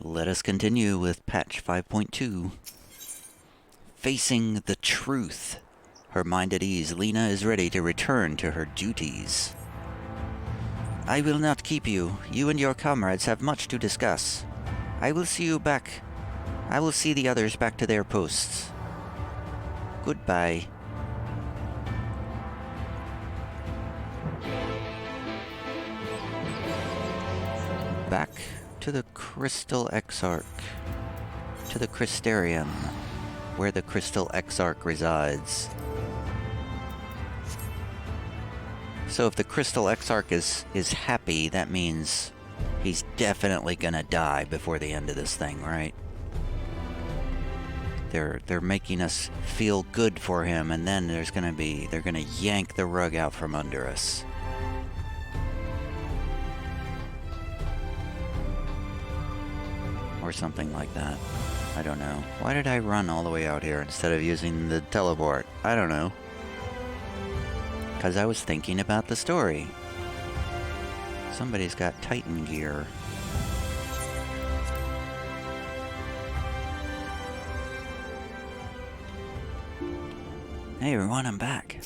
Let us continue with patch 5.2. Facing the truth. Her mind at ease, Lena is ready to return to her duties. I will not keep you. You and your comrades have much to discuss. I will see you back. I will see the others back to their posts. Goodbye. Back to the Crystal Exarch. To the Crystarium, where the Crystal Exarch resides. So if the Crystal Exarch is happy, that means he's definitely gonna die before the end of this thing, right? They're making us feel good for him, and then they're gonna yank the rug out from under us. Or something like that. I don't know. Why did I run all the way out here instead of using the teleport? I don't know. Because I was thinking about the story. Somebody's got Titan gear. Hey everyone, I'm back.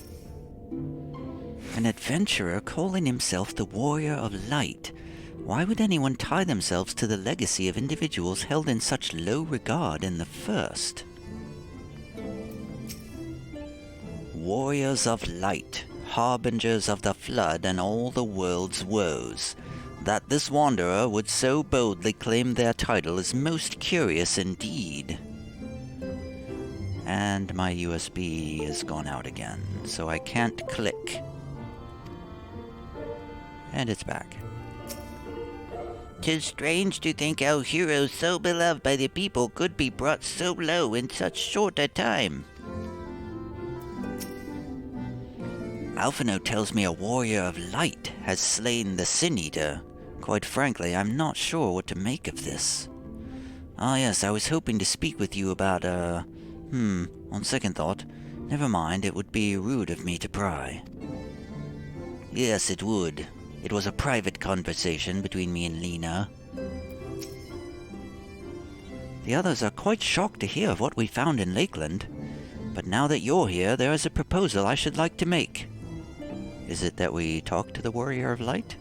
An adventurer calling himself the Warrior of Light. Why would anyone tie themselves to the legacy of individuals held in such low regard in the first? Warriors of Light, harbingers of the flood and all the world's woes. That this wanderer would so boldly claim their title is most curious indeed. And my USB is gone out again, so I can't click. And it's back. 'Tis strange to think our hero, so beloved by the people, could be brought so low in such short a time. Alphino tells me a warrior of light has slain the Sin Eater. Quite frankly, I'm not sure what to make of this. Ah yes, I was hoping to speak with you about, on second thought, never mind, it would be rude of me to pry. Yes, it would. It was a private conversation between me and Lena. The others are quite shocked to hear of what we found in Lakeland. But now that you're here, there is a proposal I should like to make. Is it that we talk to the Warrior of Light?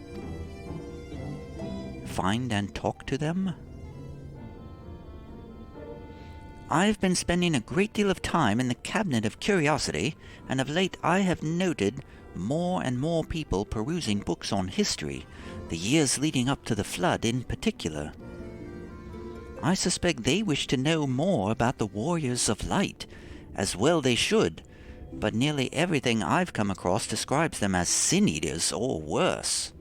Find and talk to them? I've been spending a great deal of time in the Cabinet of Curiosity, and of late I have noted more and more people perusing books on history, the years leading up to the flood in particular. I suspect they wish to know more about the Warriors of Light, as well they should, but nearly everything I've come across describes them as Sin Eaters or worse.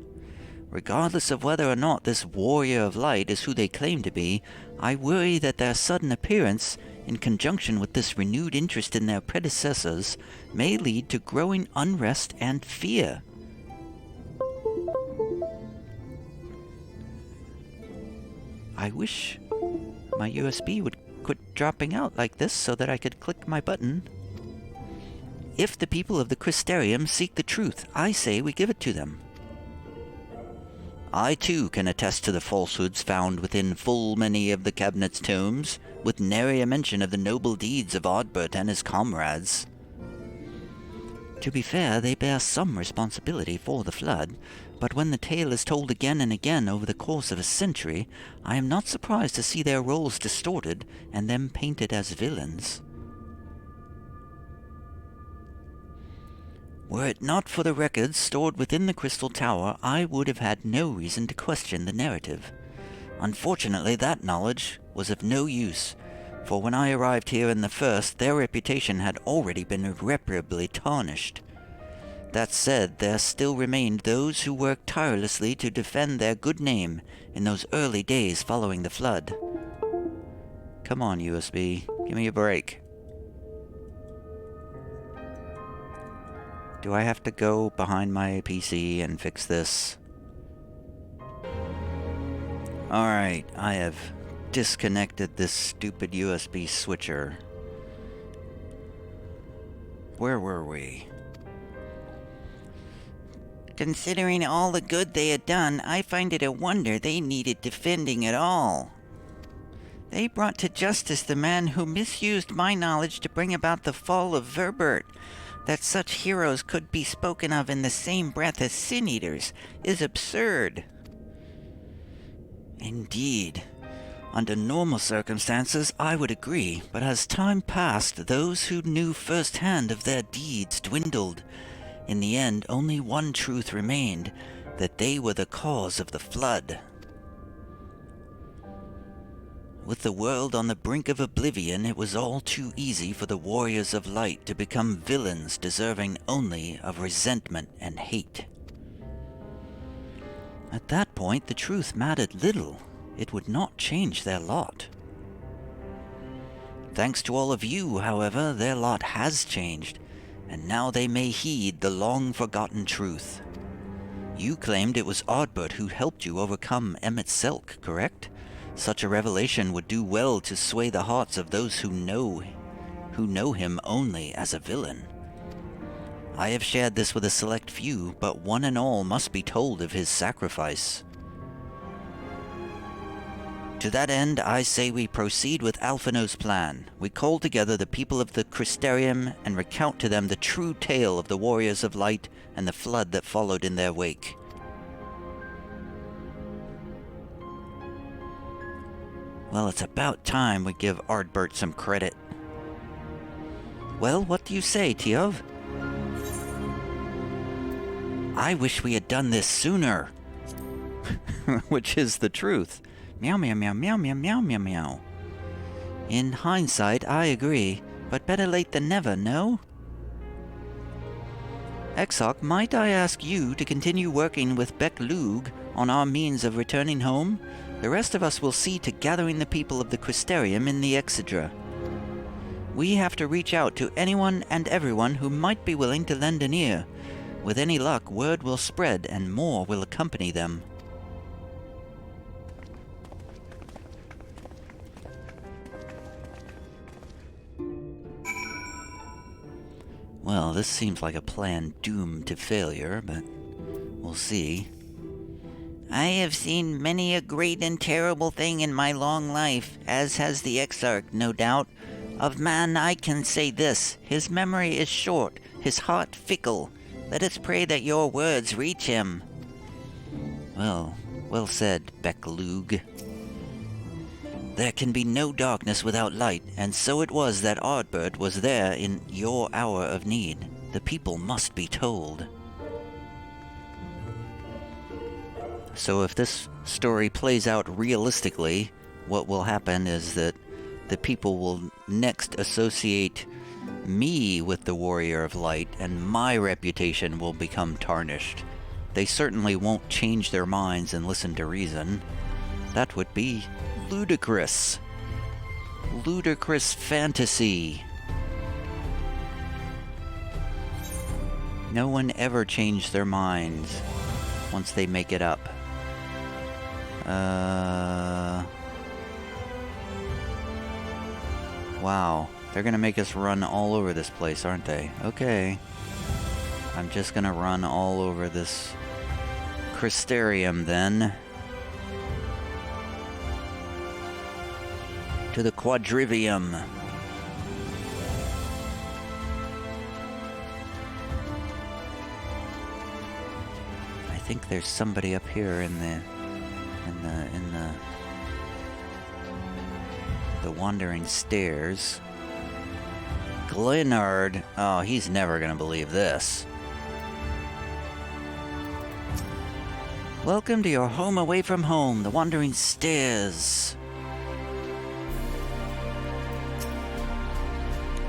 Regardless of whether or not this Warrior of Light is who they claim to be, I worry that their sudden appearance, in conjunction with this renewed interest in their predecessors, may lead to growing unrest and fear. I wish my USB would quit dropping out like this so that I could click my button. If the people of the Crystarium seek the truth, I say we give it to them. I too can attest to the falsehoods found within full many of the Cabinet's tomes, with nary a mention of the noble deeds of Odbert and his comrades. To be fair, they bear some responsibility for the flood, but when the tale is told again and again over the course of a century, I am not surprised to see their roles distorted and them painted as villains. Were it not for the records stored within the Crystal Tower, I would have had no reason to question the narrative. Unfortunately, that knowledge was of no use, for when I arrived here in the first, their reputation had already been irreparably tarnished. That said, there still remained those who worked tirelessly to defend their good name in those early days following the flood. Come on, USB, give me a break. Do I have to go behind my PC and fix this? Alright, I have disconnected this stupid USB switcher. Where were we? Considering all the good they had done, I find it a wonder they needed defending at all. They brought to justice the man who misused my knowledge to bring about the fall of Verbert. That such heroes could be spoken of in the same breath as sin-eaters is absurd. Indeed. Under normal circumstances, I would agree, but as time passed, those who knew firsthand of their deeds dwindled. In the end, only one truth remained, that they were the cause of the flood. With the world on the brink of oblivion, it was all too easy for the warriors of light to become villains deserving only of resentment and hate. At that point, the truth mattered little. It would not change their lot. Thanks to all of you, however, their lot has changed, and now they may heed the long-forgotten truth. You claimed it was Ardbert who helped you overcome Emmett Selk, correct? Such a revelation would do well to sway the hearts of those who know him only as a villain. I have shared this with a select few, but one and all must be told of his sacrifice. To that end, I say we proceed with Alphino's plan. We call together the people of the Crystarium and recount to them the true tale of the Warriors of Light and the flood that followed in their wake. Well, it's about time we give Ardbert some credit. Well, what do you say, Tiov? I wish we had done this sooner. Which is the truth. Meow meow meow meow meow meow meow meow. In hindsight, I agree, but better late than never, no? Exarch, might I ask you to continue working with Beck Lug on our means of returning home? The rest of us will see to gathering the people of the Crystarium in the Exedra. We have to reach out to anyone and everyone who might be willing to lend an ear. With any luck, word will spread and more will accompany them. Well, this seems like a plan doomed to failure, but we'll see. I have seen many a great and terrible thing in my long life, as has the Exarch, no doubt. Of man I can say this, his memory is short, his heart fickle. Let us pray that your words reach him. Well said, Beck Lug. There can be no darkness without light, and so it was that Ardbert was there in your hour of need. The people must be told. So if this story plays out realistically, what will happen is that the people will next associate me with the Warrior of Light, and my reputation will become tarnished. They certainly won't change their minds and listen to reason. That would be ludicrous. Ludicrous fantasy. No one ever changed their minds once they make it up. Wow. They're gonna make us run all over this place, aren't they? Okay. I'm just gonna run all over this Crystarium then. To the Quadrivium. I think there's somebody up here in the Wandering Stairs. Glenard. Oh, he's never gonna believe this. Welcome to your home away from home, the Wandering Stairs.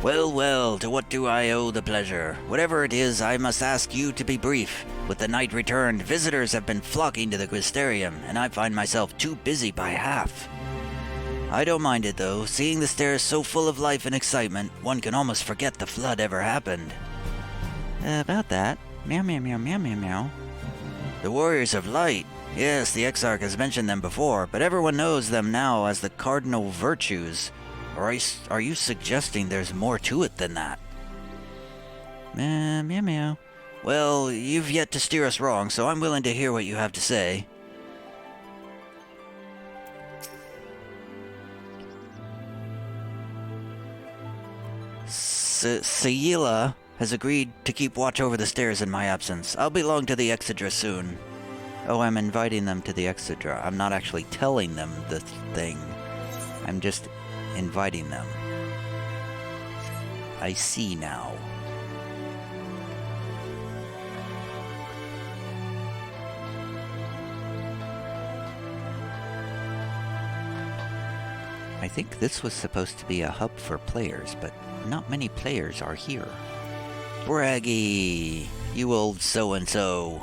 Well, to what do I owe the pleasure? Whatever it is, I must ask you to be brief. With the night returned, visitors have been flocking to the Crystarium, and I find myself too busy by half. I don't mind it, though. Seeing the stairs so full of life and excitement, one can almost forget the flood ever happened. About that. Meow meow meow meow meow meow. The Warriors of Light. Yes, the Exarch has mentioned them before, but everyone knows them now as the Cardinal Virtues. Or are you suggesting there's more to it than that? Meow meow. Well, you've yet to steer us wrong, so I'm willing to hear what you have to say. Sayila has agreed to keep watch over the stairs in my absence. I'll belong to the Exedra soon. Oh, I'm inviting them to the Exedra. I'm not actually telling them the thing. I'm just inviting them. I see now. I think this was supposed to be a hub for players, but not many players are here. Braggy, you old so-and-so.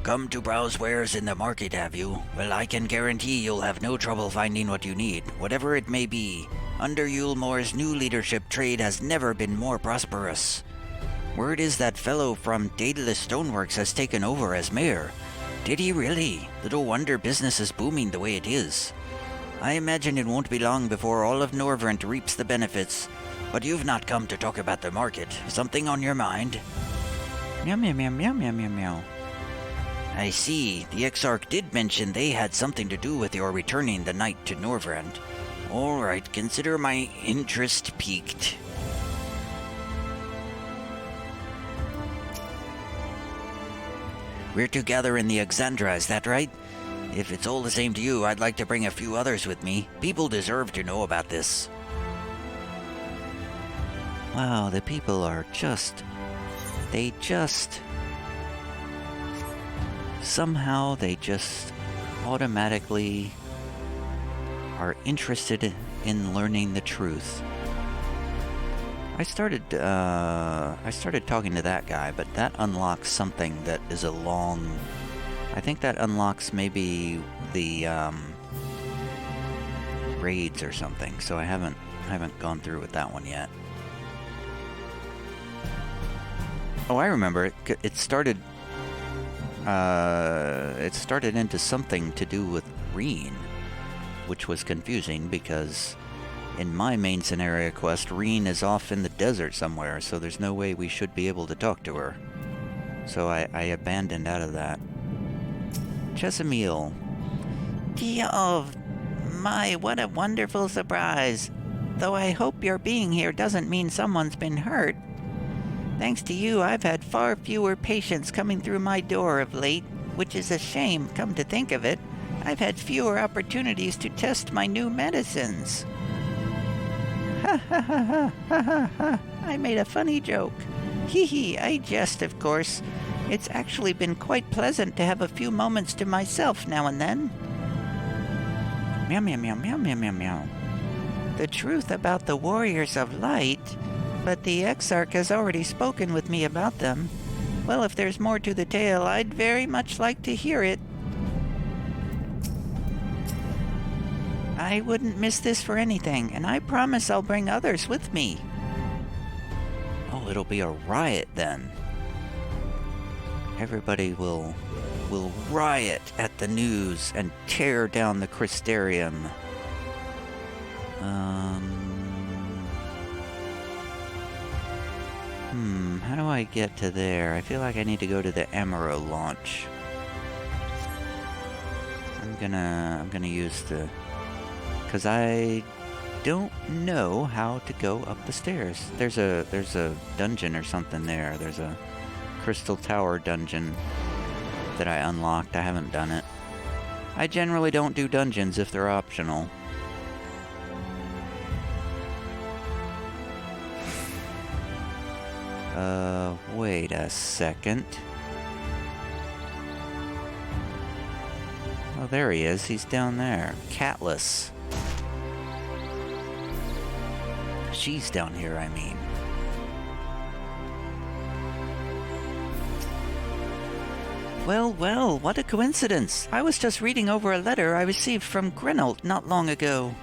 Come to browse wares in the market, have you? Well, I can guarantee you'll have no trouble finding what you need, whatever it may be. Under Yulemore's new leadership, trade has never been more prosperous. Word is that fellow from Daedalus Stoneworks has taken over as mayor. Did he really? Little wonder business is booming the way it is. I imagine it won't be long before all of Norvrent reaps the benefits. But you've not come to talk about the market. Something on your mind? Meow meow meow meow meow meow meow. I see. The Exarch did mention they had something to do with your returning the night to Norvrent. All right, consider my interest piqued. We're to gather in the Exandra, is that right? If it's all the same to you, I'd like to bring a few others with me. People deserve to know about this. Wow, the people are somehow they just automatically are interested in learning the truth. I started talking to that guy, but that unlocks something that is a long... I think that unlocks maybe the raids or something, so I haven't gone through with that one yet. Oh, I remember it. It started into something to do with Reen, which was confusing because in my main scenario quest, Reen is off in the desert somewhere, so there's no way we should be able to talk to her. So I abandoned out of that. Chesamil. Oh, my, what a wonderful surprise. Though I hope your being here doesn't mean someone's been hurt. Thanks to you, I've had far fewer patients coming through my door of late, which is a shame, come to think of it. I've had fewer opportunities to test my new medicines. Ha ha ha ha ha ha ha. I made a funny joke. Hee hee, I jest, of course. It's actually been quite pleasant to have a few moments to myself now and then. Meow meow meow meow meow meow meow. The truth about the Warriors of Light, but the Exarch has already spoken with me about them. Well, if there's more to the tale, I'd very much like to hear it. I wouldn't miss this for anything, and I promise I'll bring others with me. Oh, it'll be a riot then. Everybody will riot at the news and tear down the Crystarium. How do I get to there? I feel like I need to go to the Amaro launch. I'm gonna use the... because I don't know how to go up the stairs. There's a dungeon or something there. There's a Crystal Tower dungeon that I unlocked. I haven't done it. I generally don't do dungeons if they're optional. Wait a second. Oh, there he is. He's down there. Catless. She's down here, I mean. Well, well, what a coincidence. I was just reading over a letter I received from Grenold not long ago.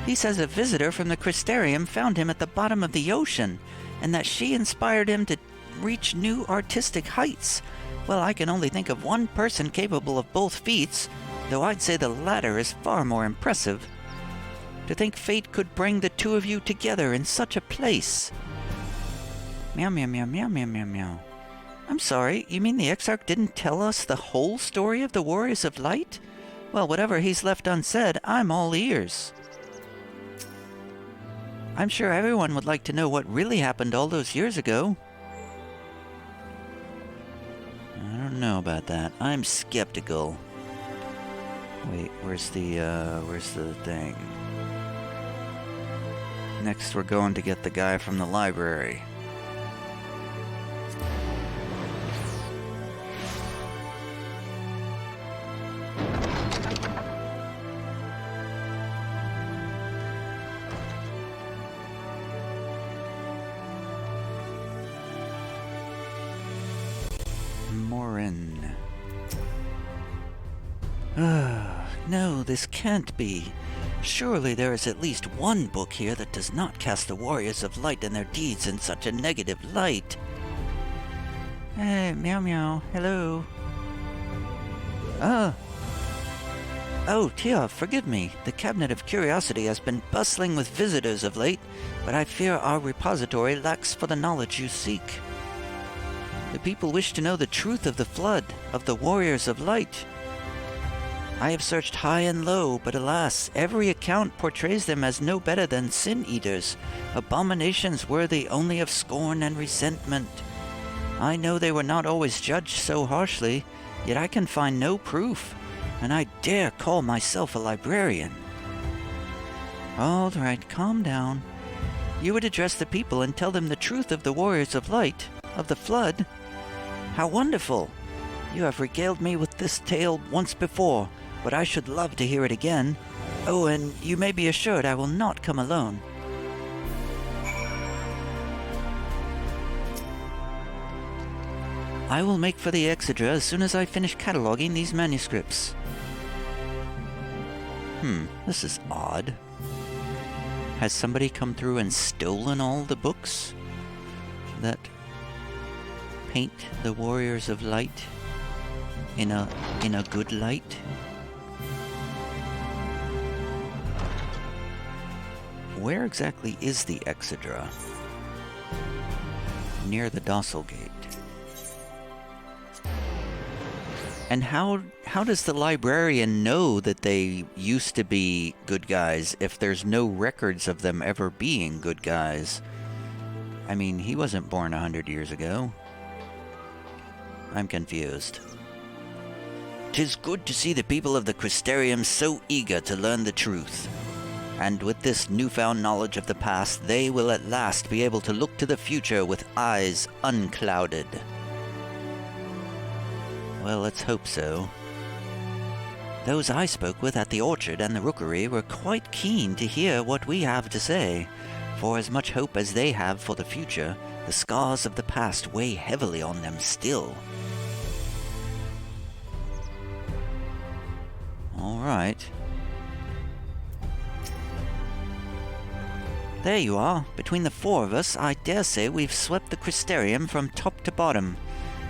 He says a visitor from the Crystarium found him at the bottom of the ocean, and that she inspired him to reach new artistic heights. Well, I can only think of one person capable of both feats, though I'd say the latter is far more impressive. To think fate could bring the two of you together in such a place. Meow meow meow meow meow meow meow. I'm sorry, you mean the Exarch didn't tell us the whole story of the Warriors of Light? Well, whatever he's left unsaid, I'm all ears. I'm sure everyone would like to know what really happened all those years ago. I don't know about that. I'm skeptical. Wait, where's the thing? Next we're going to get the guy from the library. Morin. No, this can't be. Surely there is at least one book here that does not cast the warriors of light and their deeds in such a negative light. Hey, meow meow, hello. Oh, Tia, forgive me. The Cabinet of Curiosity has been bustling with visitors of late, but I fear our repository lacks for the knowledge you seek. The people wish to know the truth of the flood, of the warriors of light. I have searched high and low, but alas, every account portrays them as no better than sin-eaters, abominations worthy only of scorn and resentment. I know they were not always judged so harshly, yet I can find no proof, and I dare call myself a librarian. All right, calm down. You would address the people and tell them the truth of the warriors of light, of the flood. How wonderful! You have regaled me with this tale once before, but I should love to hear it again. Oh, and you may be assured I will not come alone. I will make for the Exedra as soon as I finish cataloging these manuscripts. This is odd. Has somebody come through and stolen all the books that paint the warriors of light in a good light? Where exactly is the Exedra? Near the Docile Gate. And how does the librarian know that they used to be good guys if there's no records of them ever being good guys? I mean, he wasn't born 100 years ago. I'm confused. 'Tis good to see the people of the Crystarium so eager to learn the truth. And with this newfound knowledge of the past, they will at last be able to look to the future with eyes unclouded. Well, let's hope so. Those I spoke with at the orchard and the rookery were quite keen to hear what we have to say, for as much hope as they have for the future, the scars of the past weigh heavily on them still. All right. There you are. Between the four of us, I dare say we've swept the Crystarium from top to bottom.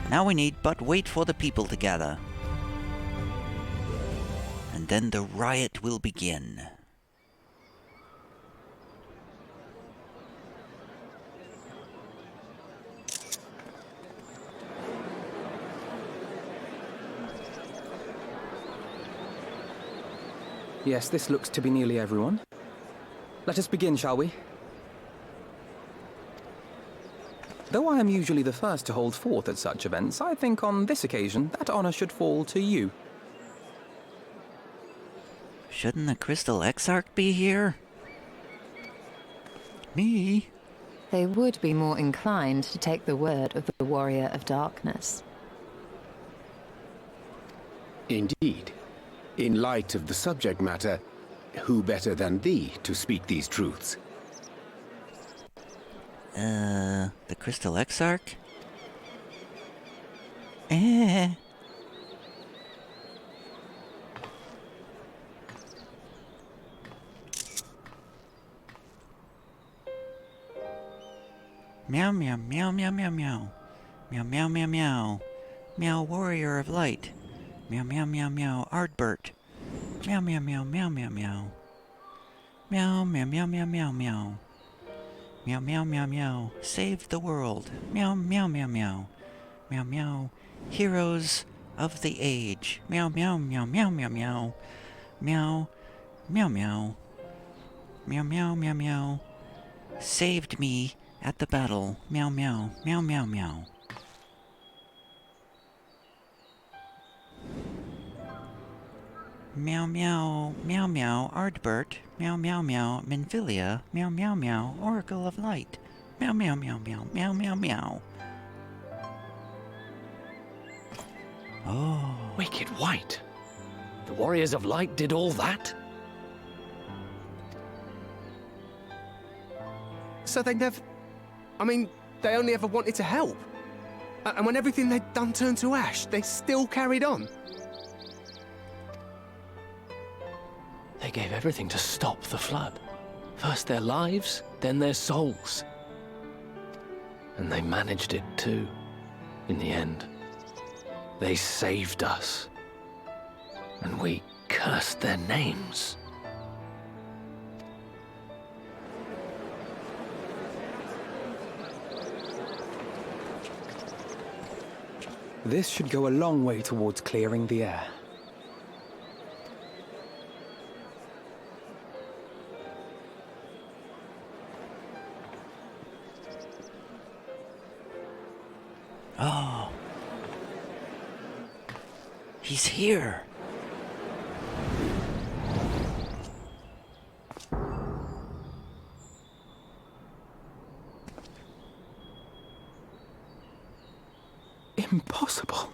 Now we need but wait for the people to gather. And then the riot will begin. Yes, this looks to be nearly everyone. Let us begin, shall we? Though I am usually the first to hold forth at such events, I think on this occasion that honor should fall to you. Shouldn't the Crystal Exarch be here? Me? They would be more inclined to take the word of the Warrior of Darkness. Indeed. In light of the subject matter, who better than thee to speak these truths? The Crystal Exarch? Meow meow meow meow meow meow. Meow meow meow meow. Meow Warrior of Light. Meow meow meow meow Ardbert. Meow meow meow meow meow meow. Meow meow meow meow meow meow. Meow meow meow meow. Save the world. Meow meow meow meow. Meow meow. Heroes of the age. Meow meow meow meow meow meow. Meow meow meow. Meow meow meow meow. saved me at the battle. Meow meow, meow meow meow. Meow meow, meow meow, Ardbert. Meow meow meow, Minfilia. Meow meow meow, Oracle of Light. Meow meow meow meow, meow meow meow. Oh. Wicked White. The Warriors of Light did all that? So they never... I mean, they only ever wanted to help. And when everything they'd done turned to ash, they still carried on. They gave everything to stop the flood. First their lives, then their souls. And they managed it too, in the end. They saved us. And we cursed their names. This should go a long way towards clearing the air. Oh. He's here. Impossible.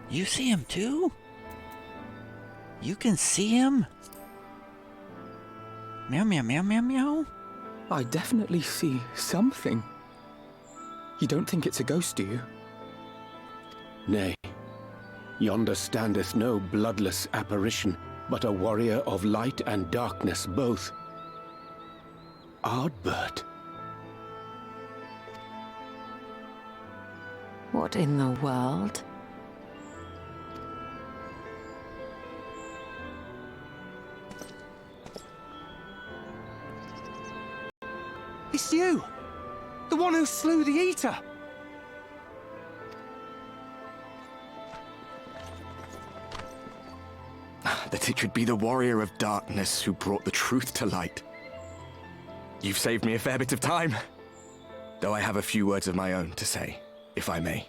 You see him too? You can see him? Meow meow meow meow meow. I definitely see something. You don't think it's a ghost, do you? Nay, yonder standeth no bloodless apparition, but a warrior of light and darkness both. Ardbert. What in the world? It's you! The one who slew the Eater! That it should be the warrior of darkness who brought the truth to light. You've saved me a fair bit of time, though I have a few words of my own to say, if I may.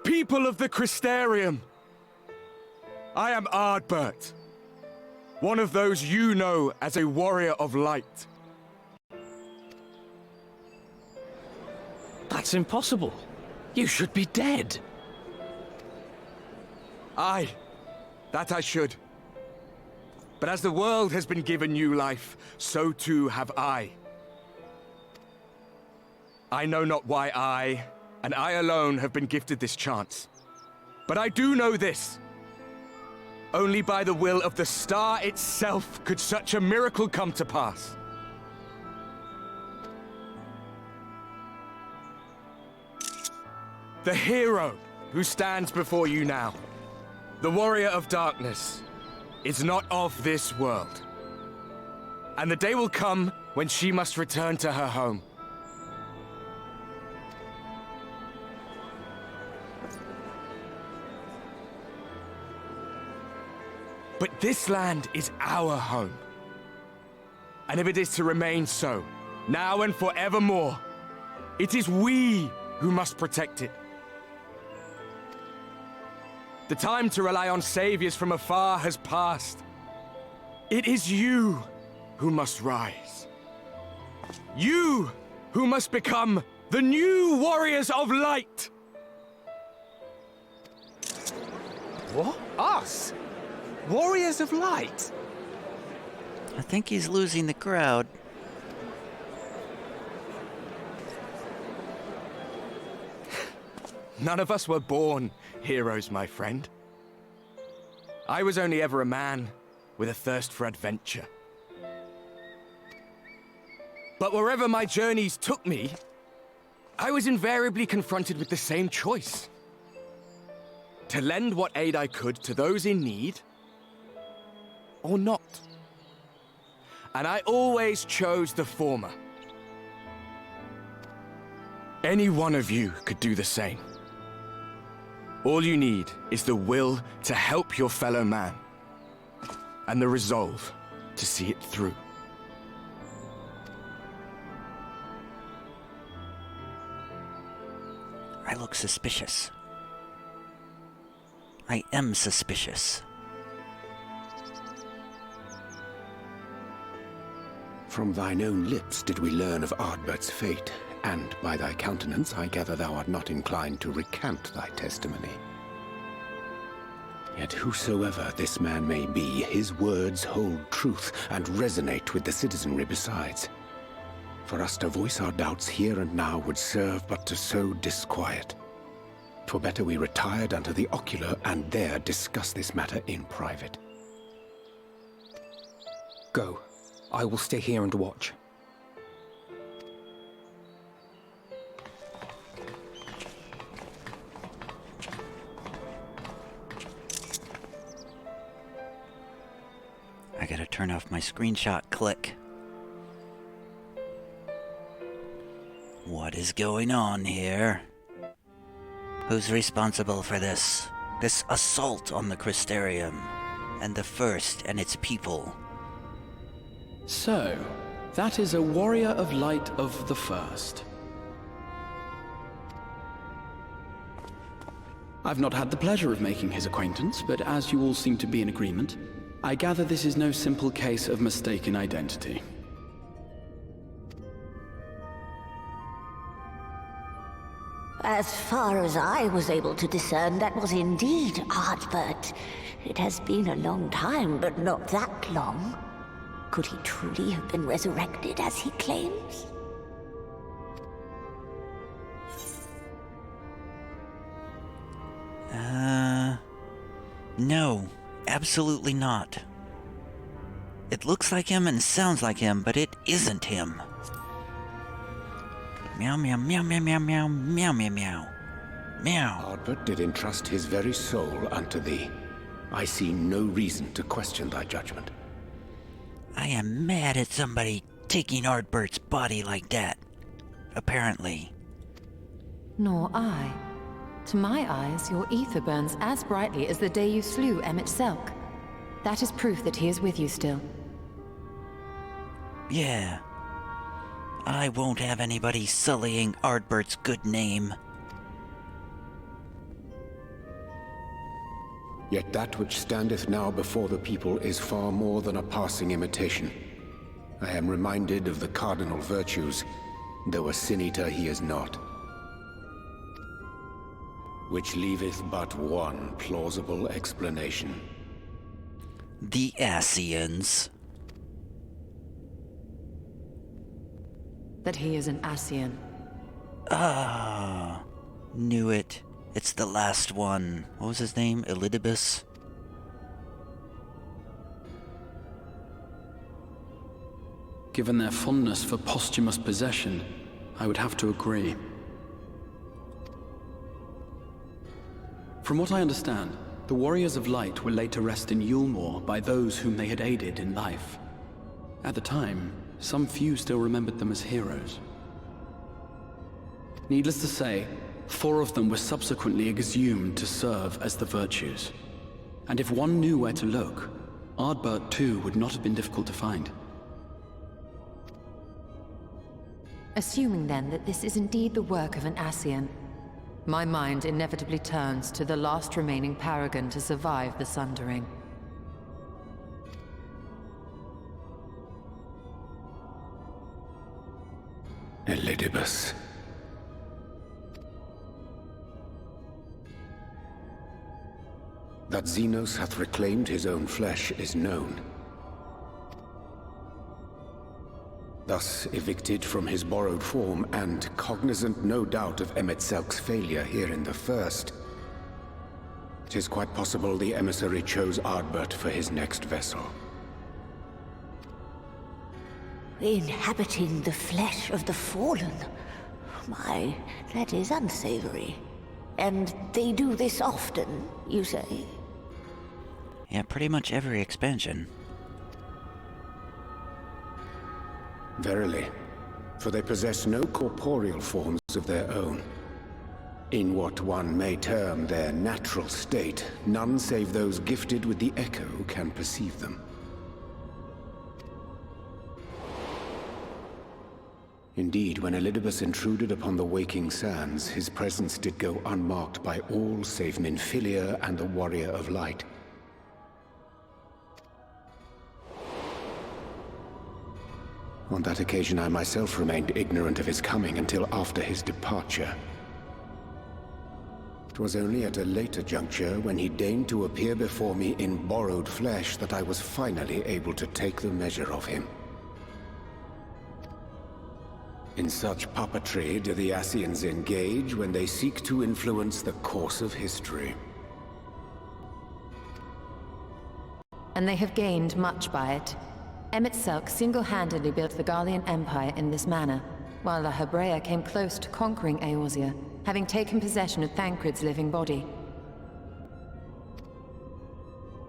People of the Crystarium, I am Ardbert, one of those you know as a warrior of light. That's impossible. You should be dead. Aye, that I should. But as the world has been given new life, so too have I. I know not why I, and I alone, have been gifted this chance. But I do know this. Only by the will of the star itself could such a miracle come to pass. The hero who stands before you now, the warrior of darkness, is not of this world. And the day will come when she must return to her home. But this land is our home. And if it is to remain so, now and forevermore, it is we who must protect it. The time to rely on saviors from afar has passed. It is you who must rise. You who must become the new warriors of light. What? Us? Warriors of Light? I think he's losing the crowd. None of us were born heroes, my friend. I was only ever a man with a thirst for adventure. But wherever my journeys took me, I was invariably confronted with the same choice. To lend what aid I could to those in need, or not. And I always chose the former. Any one of you could do the same. All you need is the will to help your fellow man, and the resolve to see it through. I look suspicious. I am suspicious. From thine own lips did we learn of Ardbert's fate, and by thy countenance I gather thou art not inclined to recant thy testimony. Yet whosoever this man may be, his words hold truth and resonate with the citizenry besides. For us to voice our doubts here and now would serve but to sow disquiet. 'Twere better we retired unto the ocular and there discuss this matter in private. Go. I will stay here and watch. I gotta turn off my screenshot click. What is going on here? Who's responsible for this? This assault on the Crystarium, and the First and its people? So, that is a warrior of light of the First. I've not had the pleasure of making his acquaintance, but as you all seem to be in agreement, I gather this is no simple case of mistaken identity. As far as I was able to discern, that was indeed Ardbert. It has been a long time, but not that long. Could he truly have been resurrected as he claims? No, absolutely not. It looks like him and sounds like him, but it isn't him. Meow, meow, meow, meow, meow, meow, meow, meow, meow. Meow. Ardbert did entrust his very soul unto thee. I see no reason to question thy judgment. I am mad at somebody taking Ardbert's body like that. Apparently. Nor I. To my eyes, your ether burns as brightly as the day you slew Emmett Selk. That is proof that he is with you still. Yeah. I won't have anybody sullying Ardbert's good name. Yet that which standeth now before the people is far more than a passing imitation. I am reminded of the cardinal virtues, though a sin-eater he is not. Which leaveth but one plausible explanation. The Asians. That he is an Asian. Ah, knew it. It's the last one. What was his name? Elidibus? Given their fondness for posthumous possession, I would have to agree. From what I understand, the Warriors of Light were laid to rest in Yulmore by those whom they had aided in life. At the time, some few still remembered them as heroes. Needless to say, 4 of them were subsequently exhumed to serve as the Virtues. And if one knew where to look, Ardbert too would not have been difficult to find. Assuming then that this is indeed the work of an Asian, my mind inevitably turns to the last remaining paragon to survive the Sundering. Elidibus. That Xenos hath reclaimed his own flesh is known. Thus evicted from his borrowed form, and cognizant no doubt of Emmett Selk's failure here in the First, 'tis quite possible the emissary chose Ardbert for his next vessel. Inhabiting the flesh of the fallen? My, that is unsavory. And they do this often, you say? Yeah, pretty much every expansion. Verily, for they possess no corporeal forms of their own. In what one may term their natural state, none save those gifted with the echo can perceive them. Indeed, when Elidibus intruded upon the waking sands, his presence did go unmarked by all save Minfilia and the Warrior of Light. On that occasion, I myself remained ignorant of his coming until after his departure. It was only at a later juncture, when he deigned to appear before me in borrowed flesh, that I was finally able to take the measure of him. In such puppetry do the Ascians engage when they seek to influence the course of history. And they have gained much by it. Emet-Selch single-handedly built the Garlean Empire in this manner, while La Hebrea came close to conquering Eorzea, having taken possession of Thancred's living body.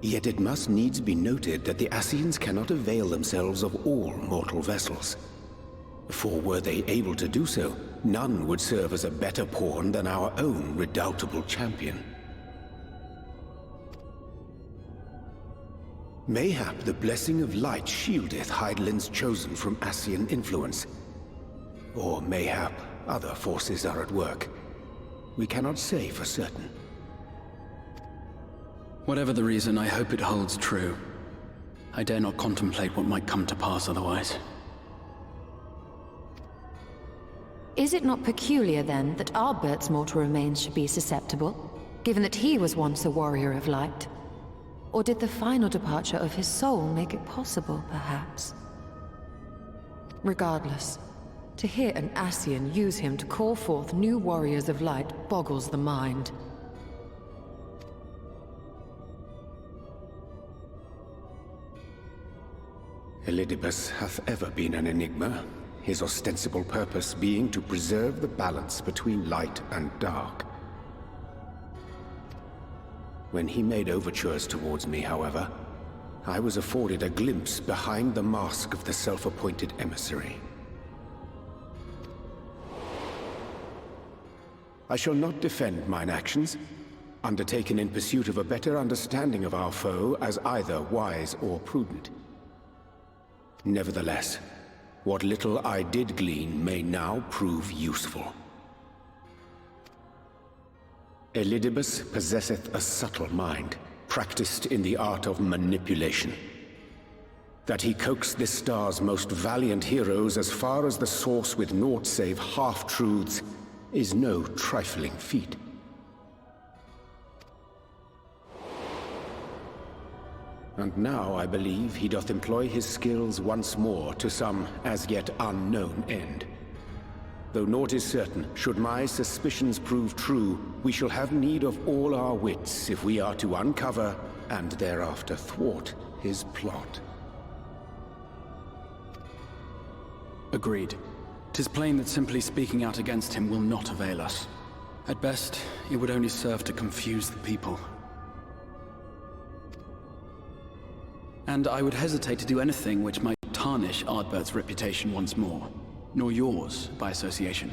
Yet it must needs be noted that the Ascians cannot avail themselves of all mortal vessels. For were they able to do so, none would serve as a better pawn than our own redoubtable champion. Mayhap the blessing of light shieldeth Hydaelyn's chosen from Ascian influence. Or mayhap other forces are at work. We cannot say for certain. Whatever the reason, I hope it holds true. I dare not contemplate what might come to pass otherwise. Is it not peculiar, then, that Ardbert's mortal remains should be susceptible, given that he was once a warrior of light? Or did the final departure of his soul make it possible, perhaps? Regardless, to hear an Ascian use him to call forth new warriors of light boggles the mind. Elidibus hath ever been an enigma, his ostensible purpose being to preserve the balance between light and dark. When he made overtures towards me, however, I was afforded a glimpse behind the mask of the self-appointed emissary. I shall not defend mine actions, undertaken in pursuit of a better understanding of our foe, as either wise or prudent. Nevertheless, what little I did glean may now prove useful. Elidibus possesseth a subtle mind, practiced in the art of manipulation. That he coaxed this star's most valiant heroes as far as the source with naught save half-truths is no trifling feat. And now I believe he doth employ his skills once more to some as yet unknown end. Though naught is certain, should my suspicions prove true, we shall have need of all our wits if we are to uncover and thereafter thwart his plot. Agreed. 'Tis plain that simply speaking out against him will not avail us. At best, it would only serve to confuse the people. And I would hesitate to do anything which might tarnish Ardbert's reputation once more, nor yours by association.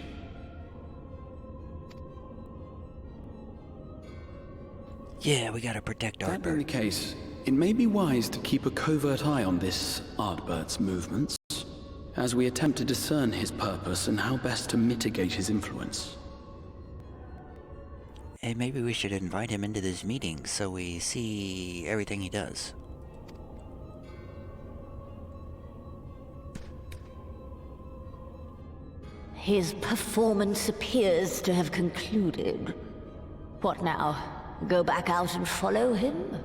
Yeah, we gotta protect That being the Ardbert. case, it may be wise to keep a covert eye on this Ardbert's movements, as we attempt to discern his purpose and how best to mitigate his influence. Hey, maybe we should invite him into this meeting so we see everything he does. His performance appears to have concluded. What now? Go back out and follow him?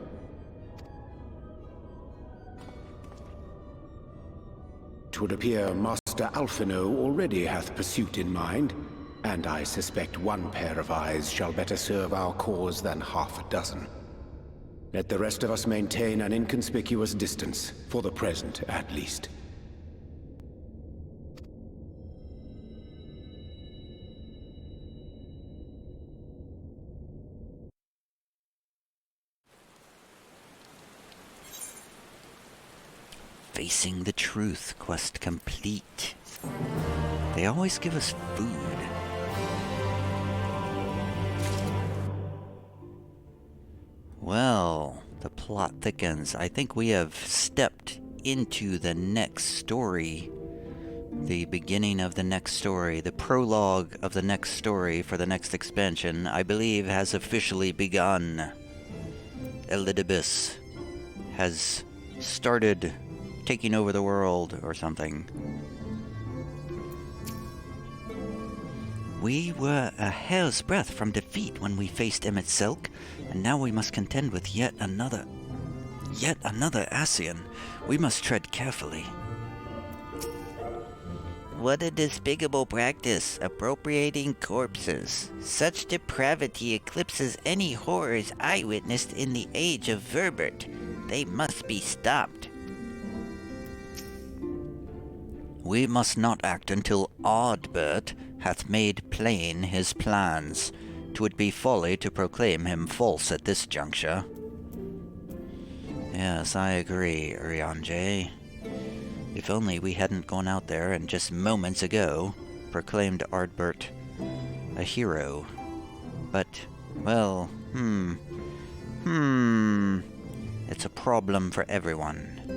'Twould appear Master Alphino already hath pursuit in mind, and I suspect one pair of eyes shall better serve our cause than half a dozen. Let the rest of us maintain an inconspicuous distance, for the present at least. Facing the Truth quest complete. They always give us food. Well, the plot thickens. I think we have stepped into the next story. The beginning of the next story, the prologue of the next story for the next expansion, I believe has officially begun. Elidibus has started taking over the world or something. We were a hair's breadth from defeat when we faced MSQ, and now we must contend with yet another Ascian. We must tread carefully. What a despicable practice, appropriating corpses. Such depravity eclipses any horrors I witnessed in the age of Verbert. They must be stopped. We must not act until Ardbert hath made plain his plans. 'Twould be folly to proclaim him false at this juncture. Yes, I agree, Urianger. If only we hadn't gone out there and just moments ago proclaimed Ardbert a hero. But, well, it's a problem for everyone.